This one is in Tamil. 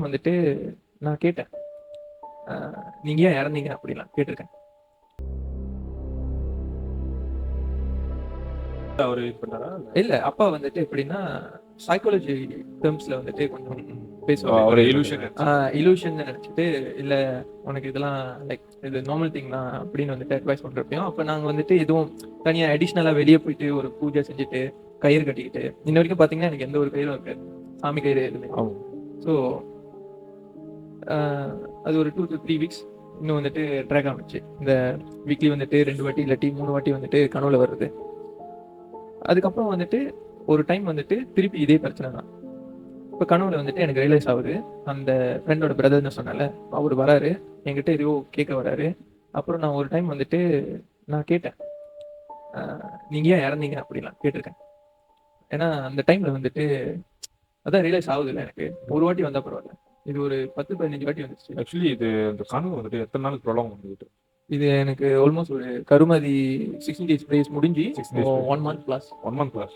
வந்துட்டு நான் கேட்டேன். நீங்க ஏன் இறந்தீங்க அப்படிலாம் கேட்டிருக்கேன். அவரு இது பண்ணாரா? இல்ல அப்பா வந்துட்டு எப்படின்னா சைக்காலஜி டெர்ம்ஸ்ல வந்துட்டு கொஞ்சம் ஒரு பேசுவாங்க. illusion. இலூஷன் நினைச்சிட்டு இல்ல உனக்கு இதெல்லாம் லைக் இது நார்மல் திங் தான் அப்படின்னு வந்துட்டு அட்வைஸ் பண்றப்பையும் அப்ப நாங்க வந்துட்டு எதுவும் தனியா அடிஷ்னலா வெளியே போயிட்டு ஒரு பூஜை செஞ்சுட்டு கயிறு கட்டிக்கிட்டு இன்ன வரைக்கும் பாத்தீங்கன்னா எனக்கு எந்த ஒரு கயிறும் இருக்காது, சாமி கயிறு எதுவுமே. ஸோ அது ஒரு 2 to 3 வீக்ஸ் இன்னும் வந்துட்டு ட்ராக் ஆகிடுச்சு. இந்த வீக்லி வந்துட்டு 2 வாட்டி இல்லாட்டி 3 வாட்டி வந்துட்டு கனவுல வருது. அதுக்கப்புறம் வந்துட்டு ஒரு டைம் வந்துட்டு திருப்பி இதே பிரச்சனை தான். இப்போ கனவுல வந்துட்டு எனக்கு ரியலைஸ் ஆகுது, அந்த ஃப்ரெண்டோட பிரதர்னு சொன்னால அவர் வராரு, என்கிட்ட எதையோ கேட்க வராரு. அப்புறம் நான் ஒரு டைம் வந்துட்டு நான் கேட்டேன், நீங்க ஏன் இறந்தீங்க அப்படிலாம் கேட்டிருக்கேன். ஏன்னா அந்த டைம்ல வந்துட்டு அதான் ரியலைஸ் ஆகுது இல்லை எனக்கு. ஒரு வாட்டி வந்தா பரவாயில்ல, இது ஒரு 10-15 வாட்டி வந்துச்சு. ஆக்சுவலி இது இந்த கனவு வந்துட்டு எத்தனை நாளுக்கு ப்ரொலாங் வந்துட்டு? இது எனக்கு ஆல்மோஸ்ட் ஒரு கருமதி 16 days முடிஞ்சு 6 days 1 month plus. 1 month plus.